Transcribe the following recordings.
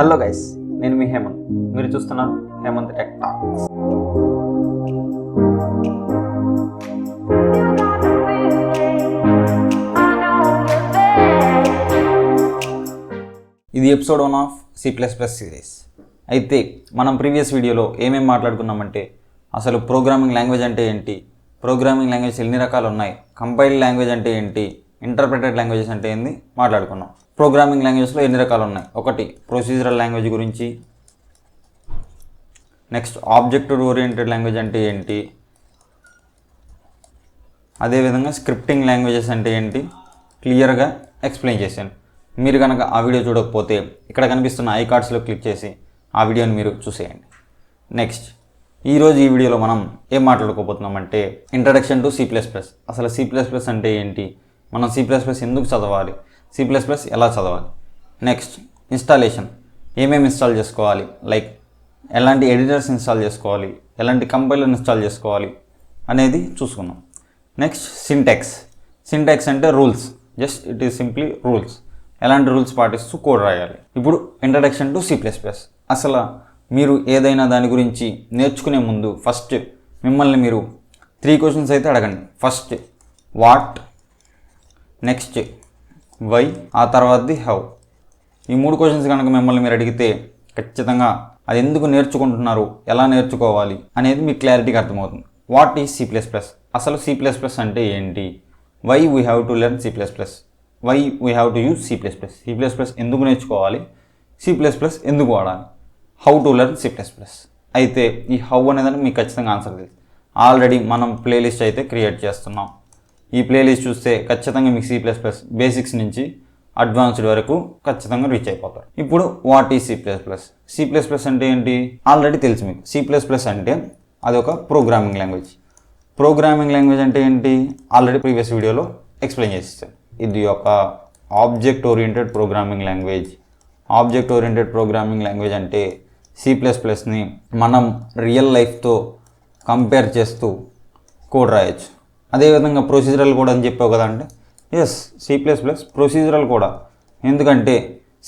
Hello guys, నేను మీ హేమంత్. మీరు చూస్తున్నారు హేమంత్ టెక్ టాక్స్. ఇది ఎపిసోడ్ 1 ఆఫ్ C++ సిరీస్. అయితే మనం ప్రీవియస్ వీడియోలో ఏమేమి మాట్లాడుకున్నామంటే అసలు ప్రోగ్రామింగ్ లాంగ్వేజ్ అంటే ఏంటి, ప్రోగ్రామింగ్ లాంగ్వేజ్ ఎన్ని రకాలు ఉన్నాయి, కంపైల్డ్ లాంగ్వేజ్ అంటే ఏంటి, ఇంటర్ప్రెటెడ్ లాంగ్వేజెస్ అంటే ఏంటి మాట్లాడుకున్నాం. ప్రోగ్రామింగ్ లాంగ్వేజ్లో ఎన్ని రకాలు ఉన్నాయి, ఒకటి ప్రొసీజరల్ లాంగ్వేజ్ గురించి, నెక్స్ట్ ఆబ్జెక్ట్ ఓరియంటెడ్ లాంగ్వేజ్ అంటే ఏంటి, అదేవిధంగా స్క్రిప్టింగ్ లాంగ్వేజెస్ అంటే ఏంటి క్లియర్గా ఎక్స్ప్లెయిన్ చేశాను. మీరు కనుక ఆ వీడియో చూడకపోతే ఇక్కడ కనిపిస్తున్న ఐ కార్డ్స్లో క్లిక్ చేసి ఆ వీడియోని మీరు చూసేయండి. నెక్స్ట్ ఈరోజు ఈ వీడియోలో మనం ఏం మాట్లాడుకోబోతున్నామంటే ఇంట్రడక్షన్ టు C++. అసలు C++ అంటే ఏంటి, మనం C++ ఎందుకు చదవాలి, C++ ఎలా చదవాలి, నెక్స్ట్ ఇన్స్టాలేషన్ ఏమేమి ఇన్స్టాల్ చేసుకోవాలి, లైక్ ఎలాంటి ఎడిటర్స్ ఇన్స్టాల్ చేసుకోవాలి, ఎలాంటి కంపైలర్ ఇన్స్టాల్ చేసుకోవాలి అనేది చూసుకున్నాం. నెక్స్ట్ సింటాక్స్ అంటే rules, just it is simply rules, ఎలాంటి రూల్స్ పాటిస్తూ కోడ్ రాయాలి. ఇప్పుడు ఇంట్రడక్షన్ టు C++. అసలు మీరు ఏదైనా దాని గురించి నేర్చుకునే ముందు ఫస్ట్ మిమ్మల్ని మీరు 3 క్వశ్చన్స్ అయితే అడగండి. ఫస్ట్ వాట్, నెక్స్ట్ వై, ఆ తర్వాతది హౌ. ఈ 3 క్వశ్చన్స్ కనుక మిమ్మల్ని మీరు అడిగితే ఖచ్చితంగా అది ఎందుకు నేర్చుకుంటున్నారు, ఎలా నేర్చుకోవాలి అనేది మీకు క్లారిటీగా అర్థమవుతుంది. వాట్ ఈజ్ C++, అసలు C++ అంటే ఏంటి, why we have to learn C++, why we have to use C++, ఎందుకు నేర్చుకోవాలి, C++ ఎందుకు వాడాలి, హౌ టు లెర్న్ C++. అయితే ఈ హౌ అనేదానికి మీకు ఖచ్చితంగా ఆన్సర్ తెలుసు. ఆల్రెడీ మనం ప్లేలిస్ట్ అయితే క్రియేట్ చేస్తున్నాం. ఈ ప్లేలిస్ట్ చూస్తే ఖచ్చితంగా మీకు C++ బేసిక్స్ నుంచి అడ్వాన్స్డ్ వరకు ఖచ్చితంగా రీచ్ అయిపోతారు. ఇప్పుడు వాట్ ఈజ్ C++? అంటే ఏంటి ఆల్రెడీ తెలుసు మీకు. C++ అంటే అది ఒక ప్రోగ్రామింగ్ లాంగ్వేజ్. ప్రోగ్రామింగ్ లాంగ్వేజ్ అంటే ఏంటి ఆల్రెడీ ప్రీవియస్ వీడియోలో ఎక్స్ప్లెయిన్ చేసేసాను. ఇది ఒక object oriented programming language. Object oriented programming language అంటే C++ని మనం రియల్ లైఫ్తో కంపేర్ చేస్తూ కోడ్ రాయొచ్చు. అదేవిధంగా ప్రొసీజరల్ కూడా అని చెప్పావు కదా అంటే ఎస్, C++ ప్రొసీజరల్ కూడా. ఎందుకంటే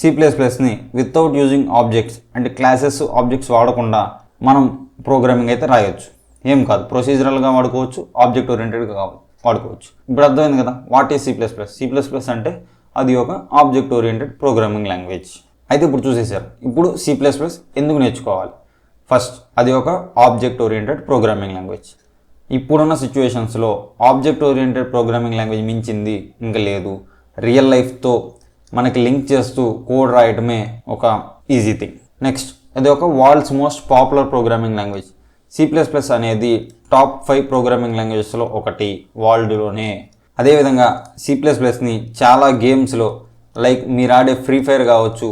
C++ని వితౌట్ యూజింగ్ ఆబ్జెక్ట్స్ అంటే క్లాసెస్ ఆబ్జెక్ట్స్ వాడకుండా మనం ప్రోగ్రామింగ్ అయితే రాయొచ్చు. ఏం కాదు, ప్రొసీజరల్గా వాడుకోవచ్చు, ఆబ్జెక్ట్ ఓరియంటెడ్గా వాడుకోవచ్చు. ఇప్పుడు అర్థమైంది కదా వాట్ ఈజ్ C++. అంటే అది ఒక ఆబ్జెక్ట్ ఓరియంటెడ్ ప్రోగ్రామింగ్ లాంగ్వేజ్. అయితే ఇప్పుడు చూసేసారు. ఇప్పుడు C++ ఎందుకు నేర్చుకోవాలి. ఫస్ట్ అది ఒక ఆబ్జెక్ట్ ఓరియంటెడ్ ప్రోగ్రామింగ్ లాంగ్వేజ్. ఇప్పుడున్న సిచ్యువేషన్స్లో ఆబ్జెక్ట్ ఓరియంటెడ్ ప్రోగ్రామింగ్ లాంగ్వేజ్ మించింది ఇంకా లేదు. రియల్ లైఫ్తో మనకి లింక్ చేస్తూ కోడ్ రాయటమే ఒక ఈజీ థింగ్. నెక్స్ట్ అది ఒక world's most popular programming language. C++ అనేది టాప్ 5 ప్రోగ్రామింగ్ లాంగ్వేజెస్లో ఒకటి వరల్డ్లోనే. అదేవిధంగా C++ని చాలా గేమ్స్లో లైక్ మీరు ఆడే ఫ్రీ ఫైర్ కావచ్చు,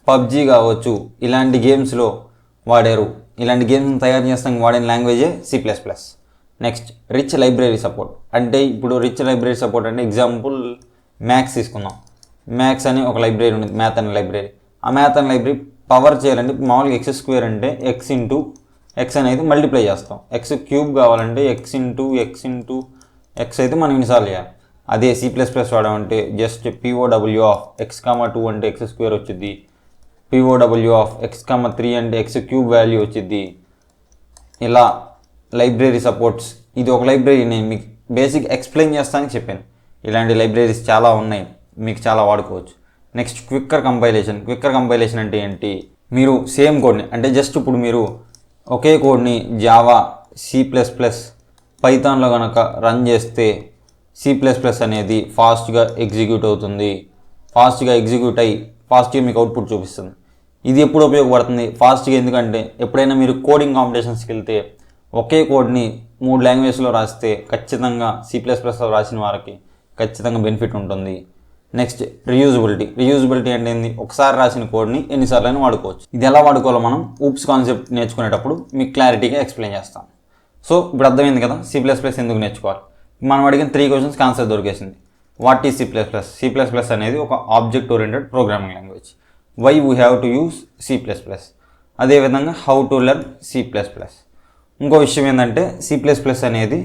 పబ్జీ కావచ్చు, ఇలాంటి గేమ్స్లో వాడారు. ఇలాంటి గేమ్స్ని తయారు చేస్తానికి వాడిన లాంగ్వేజే C++. Next rich library support. అంటే ఇప్పుడు రిచ్ లైబ్రరీ సపోర్ట్ అంటే ఎగ్జాంపుల్ మ్యాథ్స్ తీసుకుందాం. మ్యాథ్స్ అని ఒక లైబ్రరీ ఉంది, మ్యాథ్ అనే లైబ్రరీ. ఆ మ్యాథ్ అనే లైబ్రరీ పవర్ చేయాలంటే మామూలుగా x² అంటే x ఇంటూ x అనేది మల్టిప్లై చేస్తాం. x³ కావాలంటే x అయితే మనం ఇన్నిసార్లు చేయాలి. అదే C++ వాడమంటే జస్ట్ POW ఆఫ్ x,2 అంటే x² వచ్చింది, POW ఆఫ్ x,3 అంటే x³ వాల్యూ వచ్చింది. ఇలా లైబ్రరీ సపోర్ట్స్. ఇది ఒక లైబ్రరీ నేను మీకు బేసిక్ ఎక్స్ప్లెయిన్ చేస్తానని చెప్పాను. ఇలాంటి లైబ్రరీస్ చాలా ఉన్నాయి, మీకు చాలా వాడుకోవచ్చు. నెక్స్ట్ క్విక్కర్ కంపైలేషన్ అంటే ఏంటి, మీరు సేమ్ కోడ్ని అంటే జస్ట్ ఇప్పుడు మీరు ఒకే కోడ్ని జావా, C++, పైథాన్లో కనుక రన్ చేస్తే C++ అనేది ఫాస్ట్గా ఎగ్జిక్యూట్ అవుతుంది. ఫాస్ట్గా ఎగ్జిక్యూట్ అయ్యి ఫాస్ట్గా మీకు అవుట్పుట్ చూపిస్తుంది. ఇది ఎప్పుడు ఉపయోగపడుతుంది ఫాస్ట్గా, ఎందుకంటే ఎప్పుడైనా మీరు కోడింగ్ కాంపిటీషన్స్కి వెళ్తే ఒకే కోడ్ని 3 లాంగ్వేజ్లో రాస్తే ఖచ్చితంగా C++లో రాసిన వారికి ఖచ్చితంగా బెనిఫిట్ ఉంటుంది. నెక్స్ట్ రీయూజబిలిటీ అంటే ఏంది, ఒకసారి రాసిన కోడ్ని ఎన్నిసార్లు అయినా వాడుకోవచ్చు. ఇది ఎలా వాడుకోవాలో మనం ఊప్స్ కాన్సెప్ట్ నేర్చుకునేటప్పుడు మీకు క్లారిటీగా ఎక్స్ప్లెయిన్ చేస్తాం. సో ఇప్పుడు అర్థమైంది కదా C++ ఎందుకు నేర్చుకోవాలి. మనం అడిగిన 3 క్వశ్చన్స్కి ఆన్సర్ దొరికేసింది. What is C++? అనేది ఒక object oriented programming language. Why we have to use C++. అదేవిధంగా హౌ టు లెర్న్ C++. ఇంకో విషయం ఏంటంటే C++ అనేది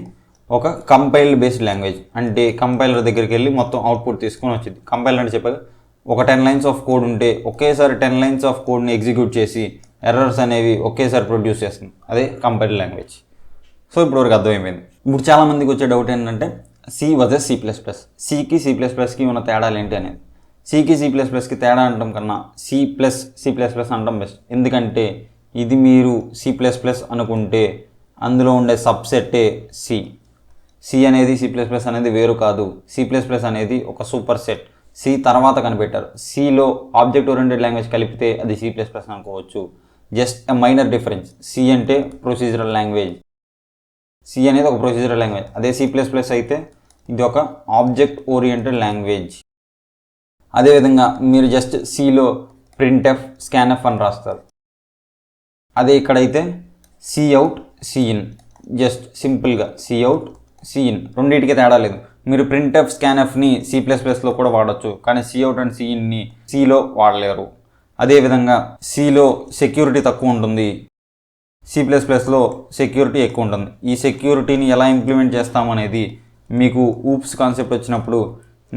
ఒక కంపైల్డ్ బేస్డ్ లాంగ్వేజ్. అంటే కంపైలర్ దగ్గరికి వెళ్ళి మొత్తం అవుట్పుట్ తీసుకొని వచ్చింది. కంపైలర్ అంటే చెప్పాలి ఒక 10 లైన్స్ ఆఫ్ కోడ్ ఉంటే ఒకేసారి 10 లైన్స్ ఆఫ్ కోడ్ని ఎగ్జిక్యూట్ చేసి ఎర్రర్స్ అనేవి ఒకేసారి ప్రొడ్యూస్ చేస్తుంది, అదే కంపైలర్ లాంగ్వేజ్. సో ఇప్పటివరకు అర్థమైపోయింది. ఇప్పుడు చాలామందికి వచ్చే డౌట్ ఏంటంటే సి వర్సెస్ సికి సి++కి ఉన్న తేడాలు ఏంటి అనేది. సికి సి++కి తేడా అనడం కన్నా సి++ అనడం బెస్ట్. ఎందుకంటే ఇది మీరు సి++ అనుకుంటే అందులో ఉండే సబ్సెట్టే సి అనేది సి++ అనేది వేరు కాదు. సి++ అనేది ఒక సూపర్ సెట్. సి తర్వాత కనిపెట్టారు. సిలో ఆబ్జెక్ట్ ఓరియంటెడ్ లాంగ్వేజ్ కలిపితే అది సి++ అనుకోవచ్చు. Just a minor difference. C అంటే ప్రొసీజరల్ లాంగ్వేజ్, సి అనేది ఒక ప్రొసీజరల్ లాంగ్వేజ్. అదే సి++ అయితే ఇది ఒక ఆబ్జెక్ట్ ఓరియంటెడ్ లాంగ్వేజ్. అదేవిధంగా మీరు జస్ట్ సిలో ప్రింట్ఎఫ్ స్కాన్ఎఫ్ అని రాస్తారు. అదే ఇక్కడైతే సిఅవుట్ సిఇన్, జస్ట్ సింపుల్గా సిఅవుట్ సిఇన్, రెండింటికి తేడా లేదు. మీరు ప్రింట్ఎఫ్ స్కాన్ఎఫ్ని సి++లో కూడా వాడచ్చు, కానీ సిఅవుట్ అండ్ సిఇన్ని సిలో వాడలేరు. అదేవిధంగా సిలో సెక్యూరిటీ తక్కువ ఉంటుంది, సి++లో సెక్యూరిటీ ఎక్కువ ఉంటుంది. ఈ సెక్యూరిటీని ఎలా ఇంప్లిమెంట్ చేస్తామనేది మీకు ఊప్స్ కాన్సెప్ట్ వచ్చినప్పుడు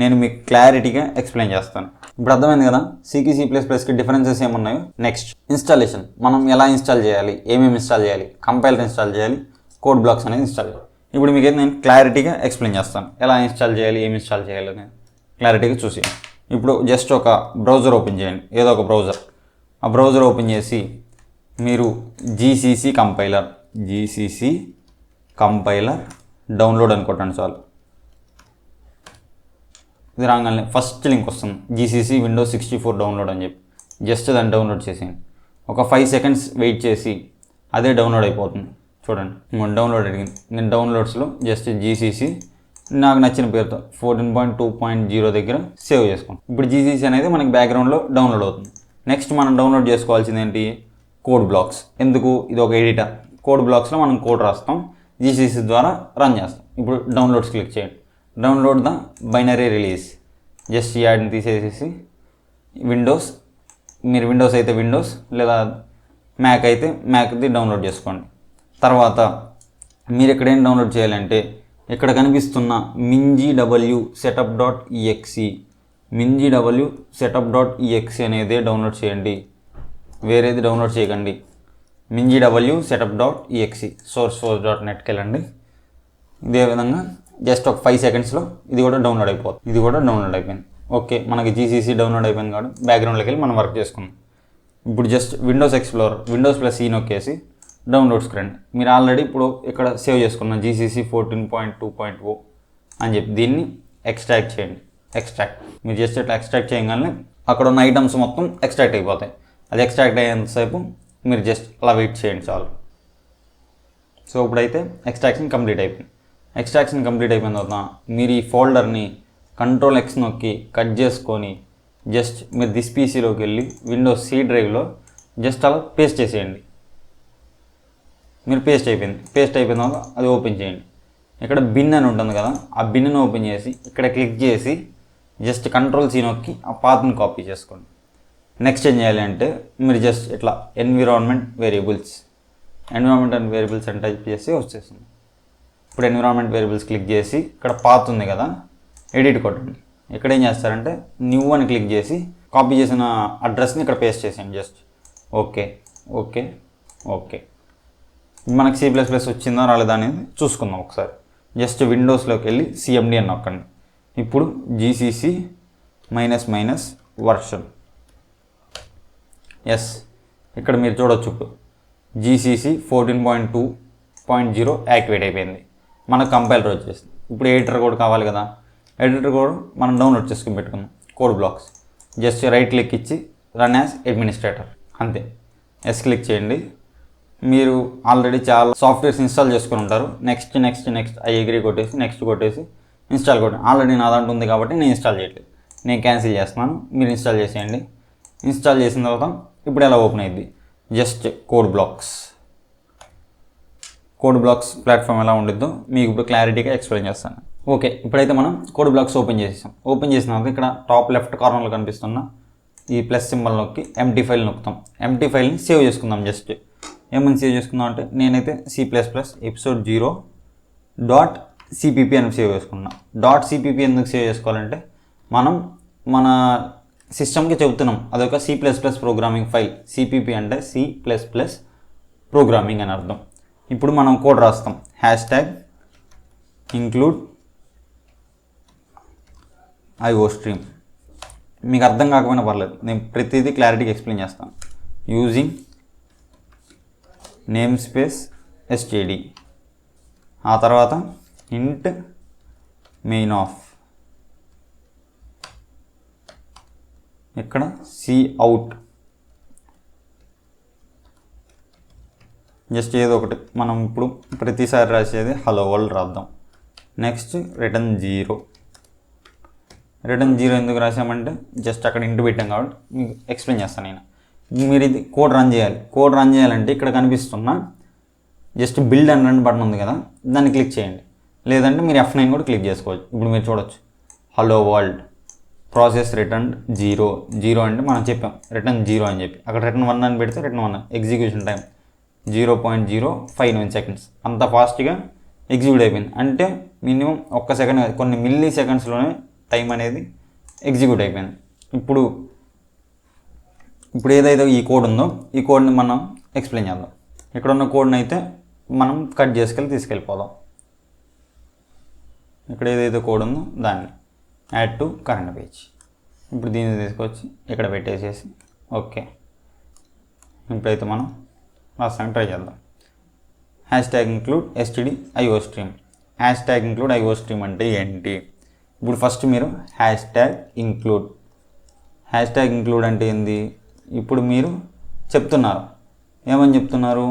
నేను మీకు క్లారిటీగా ఎక్స్ప్లెయిన్ చేస్తాను. ఇప్పుడు అర్థమైంది కదా సికి సి++కి డిఫరెన్సెస్ ఏమున్నాయో. Next installation. మనం ఎలా ఇన్స్టాల్ చేయాలి, ఏమేమి ఇన్స్టాల్ చేయాలి, కంపైలర్ ఇన్స్టాల్ చేయాలి, కోడ్ బ్లాక్స్ అనేది ఇన్స్టాల్ చేయాలి. ఇప్పుడు మీకైతే నేను క్లారిటీగా ఎక్స్ప్లెయిన్ చేస్తాను ఎలా ఇన్స్టాల్ చేయాలి, ఏమి ఇన్స్టాల్ చేయాలి అనేది క్లారిటీగా చూసి. ఇప్పుడు జస్ట్ ఒక బ్రౌజర్ ఓపెన్ చేయండి, ఏదో ఒక బ్రౌజర్. ఆ బ్రౌజర్ ఓపెన్ చేసి మీరు జీసీసీ కంపైలర్ డౌన్లోడ్ అనుకోండి చాలు. ఇది రాగానే ఫస్ట్ లింక్ వస్తుంది, జీసీసీ విండోస్ 64 డౌన్లోడ్ అని చెప్పి. జస్ట్ దాన్ని డౌన్లోడ్ చేసేయండి. ఒక 5 సెకండ్స్ వెయిట్ చేసి అదే డౌన్లోడ్ అయిపోతుంది. చూడండి డౌన్లోడ్ అడిగింది. నేను డౌన్లోడ్స్లో జస్ట్ జీసీసీ నాకు నచ్చిన పేరుతో 14.2.0 దగ్గర సేవ్ చేసుకోండి. ఇప్పుడు జీసీసీ అనేది మనకి బ్యాక్గ్రౌండ్లో డౌన్లోడ్ అవుతుంది. నెక్స్ట్ మనం డౌన్లోడ్ చేసుకోవాల్సింది ఏంటి, కోడ్ బ్లాక్స్. ఎందుకు, ఇది ఒక ఎడిటర్. కోడ్ బ్లాక్స్లో మనం కోడ్ రాస్తాం, జీసీసీ ద్వారా రన్ చేస్తాం. ఇప్పుడు డౌన్లోడ్స్ క్లిక్ చేయండి. Download the binary release. Just ఈ యాడ్ని తీసేసేసి విండోస్, మీరు విండోస్ అయితే విండోస్, లేదా మ్యాక్ అయితే మ్యాక్ది డౌన్లోడ్ చేసుకోండి. తర్వాత మీరు ఇక్కడ ఏం డౌన్లోడ్ చేయాలంటే ఇక్కడ కనిపిస్తున్న minjw setup.exe అనేదే డౌన్లోడ్ చేయండి, వేరేది డౌన్లోడ్ చేయకండి. minjw setup.exe sourceforge.netకి వెళ్ళండి. ఇదే విధంగా జస్ట్ ఒక 5 సెకండ్స్లో ఇది కూడా డౌన్లోడ్ అయిపోతుంది. ఇది కూడా డౌన్లోడ్ అయిపోయింది. ఓకే, మనకి జీసీసీ డౌన్లోడ్ అయిపోయింది కాబట్టి బ్యాక్గ్రౌండ్లోకి వెళ్ళి మనం వర్క్ చేసుకుందాం. ఇప్పుడు జస్ట్ విండోస్ ఎక్స్ప్లోరర్ విండోస్+E నొక్కేసి డౌన్లోడ్స్కి రండి. మీరు ఆల్రెడీ ఇప్పుడు ఇక్కడ సేవ్ చేసుకున్న జీసీసీ 14.2.0 అని చెప్పి దీన్ని ఎక్స్ట్రాక్ట్ చేయండి. మీరు జస్ట్ ఇట్లా ఎక్స్ట్రాక్ట్ చేయగానే అక్కడ ఉన్న ఐటమ్స్ మొత్తం ఎక్స్ట్రాక్ట్ అయిపోతాయి. అది ఎక్స్ట్రాక్ట్ అయ్యేంతసేపు మీరు జస్ట్ అలా వెయిట్ చేయండి చాలు. సో ఇప్పుడైతే ఎక్స్ట్రాక్షన్ కంప్లీట్ అయిపోయింది. అయిపోయిన తర్వాత మీరు ఈ ఫోల్డర్ని Ctrl+X నొక్కి కట్ చేసుకొని జస్ట్ మీరు దిస్ పీసీలోకి వెళ్ళి విండోస్ C డ్రైవ్లో జస్ట్ అలా పేస్ట్ చేసేయండి. మీరు పేస్ట్ అయిపోయిన తర్వాత అది ఓపెన్ చేయండి. ఇక్కడ బిన్ అని ఉంటుంది కదా, ఆ బిన్ను ఓపెన్ చేసి ఇక్కడ క్లిక్ చేసి జస్ట్ Ctrl+C నొక్కి ఆ పాత్ని కాపీ చేసుకోండి. నెక్స్ట్ ఏం చేయాలి అంటే మీరు జస్ట్ ఇట్లా ఎన్విరాన్మెంట్ వేరియబుల్స్ అని టైప్ చేసి వచ్చేస్తుంది. ఇప్పుడు ఎన్విరాన్మెంట్ వేరియబుల్స్ క్లిక్ చేసి ఇక్కడ పాత్ ఉంది కదా, ఎడిట్ కొట్టండి. ఇక్కడ ఏం చేస్తారంటే న్యూ అని క్లిక్ చేసి కాపీ చేసిన అడ్రస్ని ఇక్కడ పేస్ట్ చేసేయండి. Just okay. మనకి C++ వచ్చిందా రాలేదా అనేది చూసుకుందాం ఒకసారి. జస్ట్ విండోస్లోకి వెళ్ళి CMD అని నొక్కండి. ఇప్పుడు జీసీసీ --వర్షన్ ఎస్, ఇక్కడ మీరు చూడొచ్చు ఇప్పుడు జీసీసీ 14.2.0 యాక్టివేట్ అయిపోయింది. మనకు కంపైలర్ వచ్చేసింది. ఇప్పుడు ఎడిటర్ కోడ్ కావాలి కదా, ఎడిటర్ కోడ్ మనం డౌన్లోడ్ చేసుకుని పెట్టుకుందాం. Code blocks just right click ఇచ్చి రన్ యాజ్ అడ్మినిస్ట్రేటర్, అంతే. ఎస్ క్లిక్ చేయండి. మీరు ఆల్రెడీ చాలా సాఫ్ట్వేర్స్ ఇన్స్టాల్ చేసుకుని ఉంటారు. నెక్స్ట్ ఐ అగ్రీ కొట్టేసి నెక్స్ట్ కొట్టేసి ఇన్స్టాల్ కొట్టండి. ఆల్రెడీ నా దాంట్లో ఉంది కాబట్టి నేను ఇన్స్టాల్ చేయట్లేదు, నేను క్యాన్సిల్ చేస్తున్నాను. మీరు ఇన్స్టాల్ చేసేయండి. ఇన్స్టాల్ చేసిన తర్వాత ఇప్పుడు ఎలా ఓపెన్ అయ్యింది, జస్ట్ కోడ్ బ్లాక్స్ ప్లాట్ఫామ్ ఎలా ఉండిద్దో మీకు ఇప్పుడు క్లారిటీగా ఎక్స్ప్లెయిన్ చేస్తాను. ఓకే, ఇప్పుడైతే మనం కోడ్ బ్లాక్స్ ఓపెన్ చేసేసాం. ఓపెన్ చేసిన తర్వాత ఇక్కడ టాప్ లెఫ్ట్ కార్నర్లో కనిపిస్తున్న ఈ ప్లస్ సింబల్ నొక్కి ఎంటీ ఫైల్ నొక్కుతాం. ఎంటీ ఫైల్ని సేవ్ చేసుకుందాం. జస్ట్ ఏమని సేవ్ చేసుకుందాం అంటే నేనైతే C++ episode 0.cpp అని సేవ్ చేసుకున్నాను. .cpp ఎందుకు సేవ్ చేసుకోవాలంటే మనం మన సిస్టమ్కి చెబుతున్నాం అదొక C++ ప్రోగ్రామింగ్ ఫైల్. CPP అంటే C++ ప్రోగ్రామింగ్ అని అర్థం. ఇప్పుడు మనం కోడ్ రాస్తాం. #include iostream. మీకు అర్థం కాకపోయినా పర్లేదు, నేను ప్రతిదీ క్లారిటీగా ఎక్స్ప్లెయిన్ చేస్తాను. యూజింగ్ నేమ్ స్పేస్ std, ఆ తర్వాత int main of, ఇక్కడ cout, జస్ట్ ఏదో ఒకటి మనం ఇప్పుడు ప్రతిసారి రాసేది హలో వరల్డ్ రాద్దాం. Next return 0. రిటర్న్ 0 ఎందుకు రాసామంటే జస్ట్ అక్కడ ఇంటూ పెట్టాం కాబట్టి మీకు ఎక్స్ప్లెయిన్ చేస్తాను నేను. మీరు ఇది కోడ్ రన్ చేయాలి. కోడ్ రన్ చేయాలంటే ఇక్కడ కనిపిస్తున్న just build and run button ఉంది కదా, దాన్ని క్లిక్ చేయండి. లేదంటే మీరు F9 కూడా క్లిక్ చేసుకోవచ్చు. ఇప్పుడు మీరు చూడొచ్చు హలో వరల్డ్ ప్రాసెస్ రిటర్న్ 0. 0 అంటే మనం చెప్పాం రిటర్న్ 0 అని చెప్పి, అక్కడ రిటర్న్ 1 అని పెడితే రిటర్న్ 1. Execution time 0.059 seconds. అంత ఫాస్ట్గా ఎగ్జిక్యూట్ అయిపోయింది. అంటే మినిమం 1 సెకండ్, కొన్ని మిల్లీ సెకండ్స్లోనే టైం అనేది ఎగ్జిక్యూట్ అయిపోయింది. ఇప్పుడు ఏదైతే ఈ కోడ్ ఉందో ఈ కోడ్ని మనం ఎక్స్ప్లెయిన్ చేద్దాం. ఇక్కడ ఉన్న కోడ్ని అయితే మనం కట్ చేసుకెళ్ళి తీసుకెళ్ళిపోదాం. ఇక్కడ ఏదైతే కోడ్ ఉందో దాన్ని యాడ్ టు కరెంట్ పేజ్. ఇప్పుడు దీన్ని తీసుకొచ్చి ఇక్కడ పెట్టేసేసి ఓకే. ఇప్పుడైతే మనం రాస్తానికి ట్రై చేద్దాం. #include std iostream. #include iostream అంటే ఏంటి? ఇప్పుడు ఫస్ట్ మీరు #include అంటే ఏంది? ఇప్పుడు మీరు చెప్తున్నారు, ఏమని చెప్తున్నారు?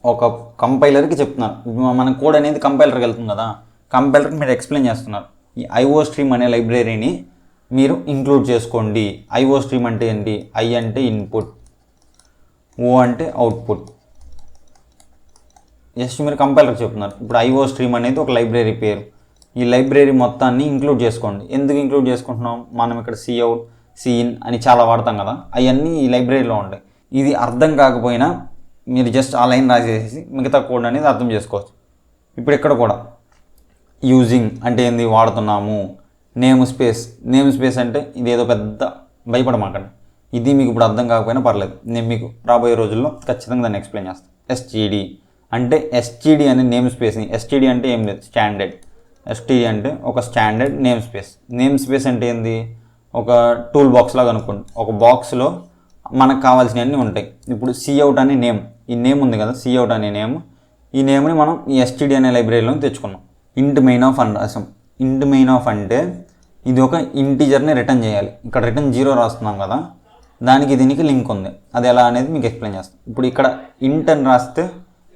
ఒక కంపైలర్కి చెప్తున్నారు. మన కోడ్ అనేది కంపైలర్కి వెళ్తుంది కదా, కంపైలర్కి మీరు ఎక్స్ప్లెయిన్ చేస్తున్నారు. ఈ iostream అనే లైబ్రరీని మీరు ఇంక్లూడ్ చేసుకోండి. iostream అంటే ఏంటి? I అంటే ఇన్పుట్, O అంటే అవుట్పుట్. జస్ట్ మీరు కంపైలర్కి చెప్తున్నారు. ఇప్పుడు iostream అనేది ఒక లైబ్రరీ పేరు. ఈ లైబ్రరీ మొత్తాన్ని ఇంక్లూడ్ చేసుకోండి. ఎందుకు ఇంక్లూడ్ చేసుకుంటున్నాం? మనం ఇక్కడ cout, cin అని చాలా వాడతాం కదా, అవన్నీ ఈ లైబ్రరీలో ఉంటాయి. ఇది అర్థం కాకపోయినా మీరు జస్ట్ ఆ లైన్ రాసేసి మిగతా కోడ్ అనేది అర్థం చేసుకోవచ్చు. ఇప్పుడు ఇక్కడ కూడా యూజింగ్ అంటే ఏంది? వాడుతున్నాము. నేమ్ స్పేస్ అంటే ఇది ఏదో పెద్ద భయపడమాకండి. ఇది మీకు ఇప్పుడు అర్థం కాకపోయినా పర్లేదు, నేను మీకు రాబోయే రోజుల్లో ఖచ్చితంగా దాన్ని ఎక్స్ప్లెయిన్ చేస్తాను. std అంటే std అనే నేమ్ స్పేస్ని, std అంటే ఏం లేదు స్టాండర్డ్, std అంటే ఒక స్టాండర్డ్ నేమ్ స్పేస్ అంటే ఏంది? ఒక టూల్ బాక్స్ లాగా అనుకోండి. ఒక బాక్స్లో మనకు కావాల్సినవన్నీ ఉంటాయి. ఇప్పుడు cout అనే నేమ్, ఈ నేమ్ ఉంది కదా cout అనే నేమ్, ఈ నేమ్ని మనం ఈ std అనే లైబ్రరీలో తెచ్చుకున్నాం. int main of అని రాసాం. int main of అంటే ఇది ఒక ఇంటీజర్ని రిటర్న్ చేయాలి. ఇక్కడ రిటర్న్ 0 రాస్తున్నాం కదా, దానికి దీనికి లింక్ ఉంది. అది ఎలా అనేది మీకు ఎక్స్ప్లెయిన్ చేస్తాం. ఇప్పుడు ఇక్కడ int అని రాస్తే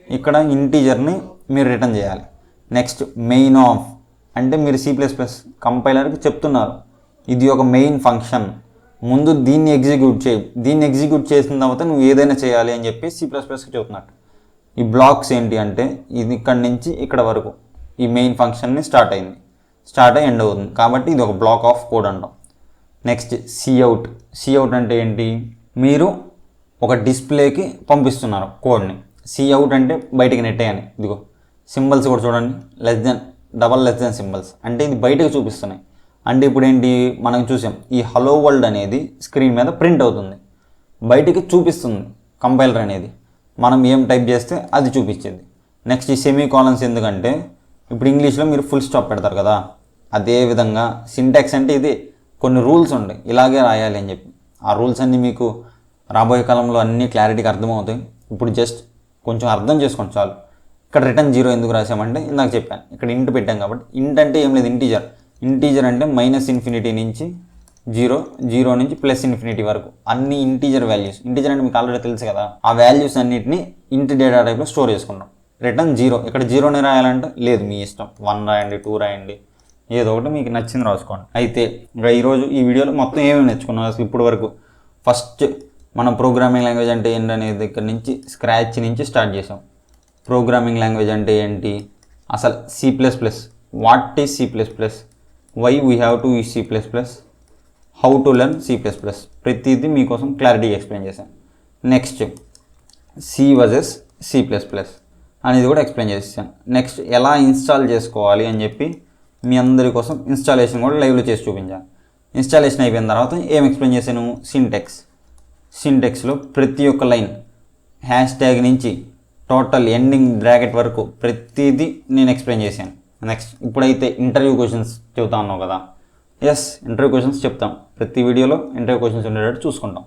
ఇక్కడ ఇంటీజర్ని మీరు రిటర్న్ చేయాలి. నెక్స్ట్ మెయిన్ ఆఫ్ అంటే మీరు C++ కంపైలర్కి చెప్తున్నారు ఇది ఒక మెయిన్ ఫంక్షన్, ముందు దీన్ని ఎగ్జిక్యూట్ చేసిన తర్వాత నువ్వు ఏదైనా చేయాలి అని చెప్పి C++కి చెబుతున్నట్టు. ఈ బ్లాక్స్ ఏంటి అంటే ఇది ఇక్కడ నుంచి ఇక్కడ వరకు ఈ మెయిన్ ఫంక్షన్ని స్టార్ట్ అయ్యి ఎండ్ అవుతుంది కాబట్టి ఇది ఒక బ్లాక్ ఆఫ్ కోడ్ అంటాం. నెక్స్ట్ cout అంటే ఏంటి? మీరు ఒక డిస్ప్లేకి పంపిస్తున్నారు కోడ్ని. cout అంటే బయటికి నెట్టేయని. ఇదిగో సింబల్స్ కూడా చూడండి, >, సింబల్స్ అంటే ఇది బయటకు చూపిస్తున్నాయి. అంటే ఇప్పుడు ఏంటి? మనం చూసాం ఈ హలో వరల్డ్ అనేది స్క్రీన్ మీద ప్రింట్ అవుతుంది, బయటికి చూపిస్తుంది కంపైలర్ అనేది. మనం ఏం టైప్ చేస్తే అది చూపించేది. నెక్స్ట్ ఈ సెమీకోలన్స్ ఎందుకంటే ఇప్పుడు ఇంగ్లీష్లో మీరు ఫుల్ స్టాప్ పెడతారు కదా, అదేవిధంగా సింటాక్స్ అంటే ఇది కొన్ని రూల్స్ ఉంటాయి, ఇలాగే రాయాలి అని చెప్పి. ఆ రూల్స్ అన్నీ మీకు రాబోయే కాలంలో అన్నీ క్లారిటీగా అర్థమవుతాయి. ఇప్పుడు జస్ట్ కొంచెం అర్థం చేసుకోండి చాలు. ఇక్కడ రిటర్న్ 0 ఎందుకు రాసామంటే ఇందాక చెప్పాను, ఇక్కడ ఇంట్ పెట్టాం కాబట్టి. ఇంట్ అంటే ఏం లేదు, ఇంటీజర్ అంటే -∞ నుంచి 0 నుంచి +∞ వరకు అన్ని ఇంటీజర్ వాల్యూస్. ఇంటీజర్ అంటే మీకు ఆల్రెడీ తెలుసు కదా, ఆ వాల్యూస్ అన్నిటిని ఇంట్ డేటా టైప్లో స్టోర్ చేసుకుంటాం. రిటర్న్ 0, ఇక్కడ 0ని రాయాలంటే లేదు మీ ఇష్టం, 1 రాయండి, 2 రాయండి, ఏదో ఒకటి మీకు నచ్చింది రాసుకోండి. అయితే ఇంకా ఈరోజు ఈ వీడియోలో మొత్తం ఏమేమి నేర్చుకున్నాం అసలు ఇప్పుడు వరకు? ఫస్ట్ మనం ప్రోగ్రామింగ్ లాంగ్వేజ్ అంటే ఏంటి అనేది దగ్గర నుంచి స్క్రాచ్ నుంచి స్టార్ట్ చేసాం. ప్రోగ్రామింగ్ లాంగ్వేజ్ అంటే ఏంటి, అసలు C++, what is C++, why we have to use C++, how to learn C++, ప్రతిదీ మీకోసం క్లారిటీగా ఎక్స్ప్లెయిన్ చేశాను. నెక్స్ట్ C వర్సెస్ C++ అనేది కూడా ఎక్స్ప్లెయిన్ చేసాను. నెక్స్ట్ ఎలా ఇన్స్టాల్ చేసుకోవాలి అని చెప్పి మీ అందరి కోసం ఇన్స్టాలేషన్ కూడా లైవ్లో చేసి చూపించాను. ఇన్స్టాలేషన్ అయిపోయిన తర్వాత ఏం ఎక్స్ప్లెయిన్ చేశాను, సింటెక్స్లో ప్రతి ఒక్క లైన్ హ్యాష్ ట్యాగ్ నుంచి టోటల్ ఎండింగ్ బ్రాకెట్ వరకు ప్రతిదీ నేను ఎక్స్ప్లెయిన్ చేశాను. నెక్స్ట్ ఇప్పుడైతే ఇంటర్వ్యూ క్వశ్చన్స్ చెబుతా ఉన్నావు కదా, ఎస్ ఇంటర్వ్యూ క్వశ్చన్స్ చెప్తాం. ప్రతి వీడియోలో ఇంటర్వ్యూ క్వశ్చన్స్ ఉండేటట్టు చూసుకుంటాం.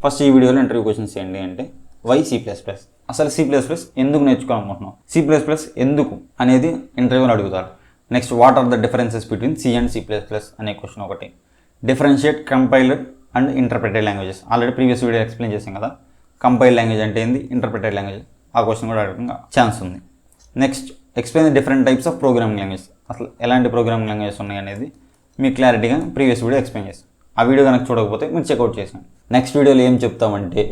ఫస్ట్ ఈ వీడియోలో ఇంటర్వ్యూ క్వశ్చన్స్ ఏంటి అంటే వై C++, అసలు C++ ఎందుకు నేర్చుకోవాలనుకుంటున్నాం, C++ ఎందుకు అనేది ఇంటర్వ్యూలో అడుగుతారు. Next what are the differences between C and C++ అనే క్వశ్చన్ ఒకటి. Differentiate compiler and interpreted languages, already previous video explain చేసాం కదా. కంపైల్ లాంగ్వేజ్ అంటే ఏంది, ఇంటర్ప్రిటెడ్ లాంగ్వేజ్, ఆ క్వశ్చన్ కూడా అడగడానికి ఛాన్స్ ఉంది. Next explain the different types of programming language, అసలు ఎలాంటి ప్రోగ్రామింగ్ లాంగ్వేజెస్ ఉన్నాయి అనేది మీకు క్లారిటీగా ప్రీవియస్ వీడియో ఎక్స్ప్లెయిన్ చేస్తాం. ఆ వీడియో కనుక చూడకపోతే మీరు చెక్అవుట్ చేసాం. నెక్స్ట్ వీడియోలో ఏం చెప్తామంటే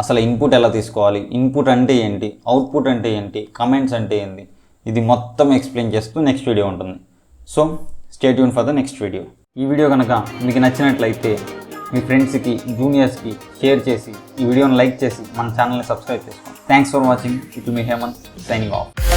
అసలు ఇన్పుట్ ఎలా తీసుకోవాలి, ఇన్పుట్ అంటే ఏంటి, అవుట్పుట్ అంటే ఏంటి, కమెంట్స్ అంటే ఏంటి, ఇది మొత్తం ఎక్స్ప్లెయిన్ చేస్తూ నెక్స్ట్ వీడియో ఉంటుంది. So stay tune for the next video. ఈ వీడియో కనుక మీకు నచ్చినట్లయితే మీ ఫ్రెండ్స్కి, జూనియర్స్కి షేర్ చేసి ఈ వీడియోని లైక్ చేసి మన ఛానల్ని సబ్స్క్రైబ్ చేసుకోండి. Thanks for watching. It me Hemanth signing of.